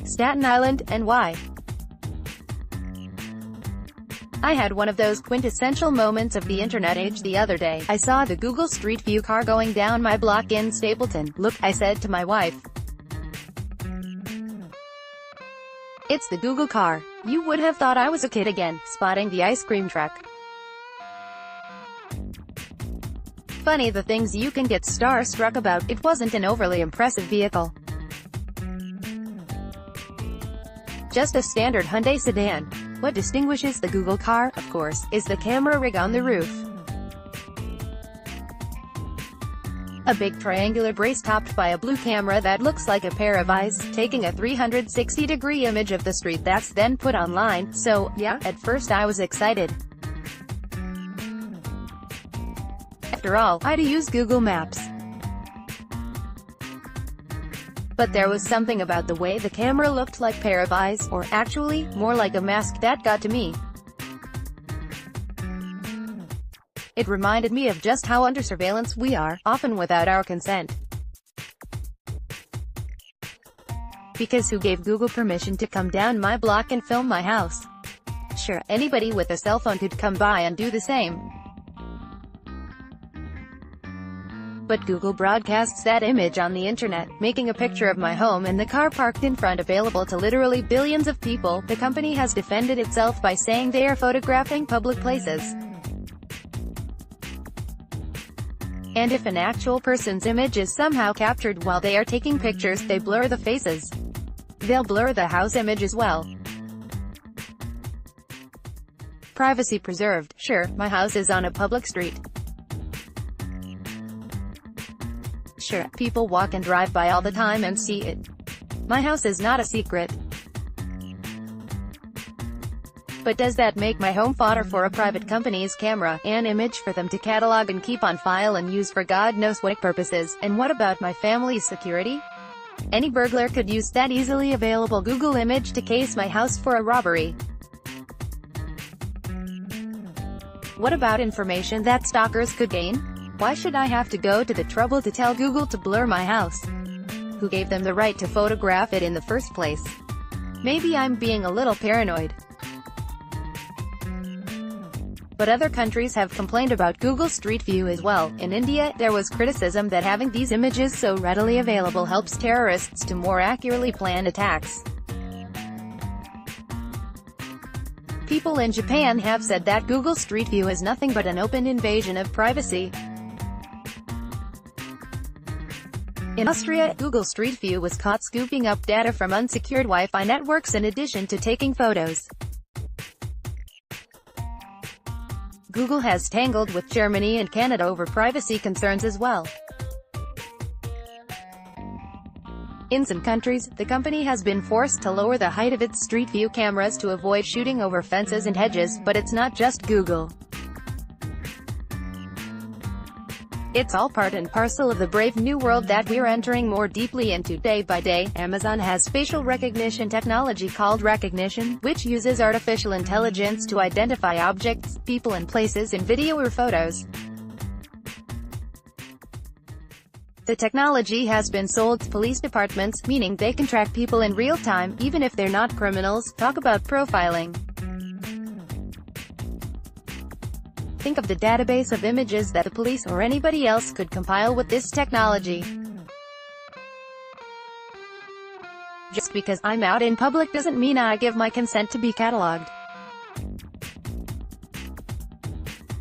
Staten Island, and why. I had one of those quintessential moments of the internet age the other day. I saw the Google Street View car going down my block in Stapleton. "Look," I said to my wife. "It's the Google car." You would have thought I was a kid again, spotting the ice cream truck. Funny the things you can get starstruck about. It wasn't an overly impressive vehicle. Just a standard Hyundai sedan. What distinguishes the Google car, of course, is the camera rig on the roof. A big triangular brace topped by a blue camera that looks like a pair of eyes, taking a 360-degree image of the street that's then put online. So, yeah, at first I was excited. After all, I'd use Google Maps. But there was something about the way the camera looked like a pair of eyes, or actually, more like a mask, that got to me. It reminded me of just how under surveillance we are, often without our consent. Because who gave Google permission to come down my block and film my house? Sure, anybody with a cell phone could come by and do the same. But Google broadcasts that image on the internet, making a picture of my home and the car parked in front available to literally billions of people. The company has defended itself by saying they are photographing public places. And if an actual person's image is somehow captured while they are taking pictures, they blur the faces. They'll blur the house image as well. Privacy preserved. Sure, my house is on a public street. Sure, people walk and drive by all the time and see it. My house is not a secret. But does that make my home fodder for a private company's camera, an image for them to catalog and keep on file and use for God knows what purposes? And what about my family's security? Any burglar could use that easily available Google image to case my house for a robbery. What about information that stalkers could gain? Why should I have to go to the trouble to tell Google to blur my house? Who gave them the right to photograph it in the first place? Maybe I'm being a little paranoid. But other countries have complained about Google Street View as well. In India, there was criticism that having these images so readily available helps terrorists to more accurately plan attacks. People in Japan have said that Google Street View is nothing but an open invasion of privacy. In Austria, Google Street View was caught scooping up data from unsecured Wi-Fi networks in addition to taking photos. Google has tangled with Germany and Canada over privacy concerns as well. In some countries, the company has been forced to lower the height of its Street View cameras to avoid shooting over fences and hedges. But it's not just Google. It's all part and parcel of the brave new world that we're entering more deeply into day by day. Amazon has facial recognition technology called Recognition, which uses artificial intelligence to identify objects, people and places in video or photos. The technology has been sold to police departments, meaning they can track people in real time, even if they're not criminals. Talk about profiling. Think of the database of images that the police or anybody else could compile with this technology. Just because I'm out in public doesn't mean I give my consent to be cataloged.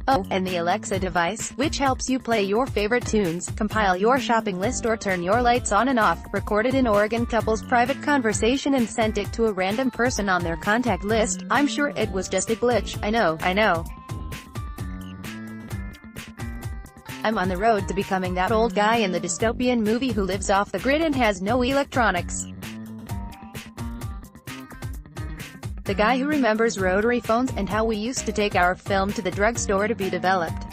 Oh, and the Alexa device, which helps you play your favorite tunes, compile your shopping list or turn your lights on and off, recorded an Oregon couple's private conversation and sent it to a random person on their contact list. I'm sure it was just a glitch. I know. I'm on the road to becoming that old guy in the dystopian movie who lives off the grid and has no electronics. The guy who remembers rotary phones, and how we used to take our film to the drugstore to be developed.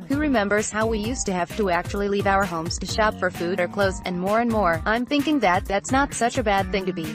Who remembers how we used to have to actually leave our homes to shop for food or clothes, and more and more. I'm thinking that that's not such a bad thing to be.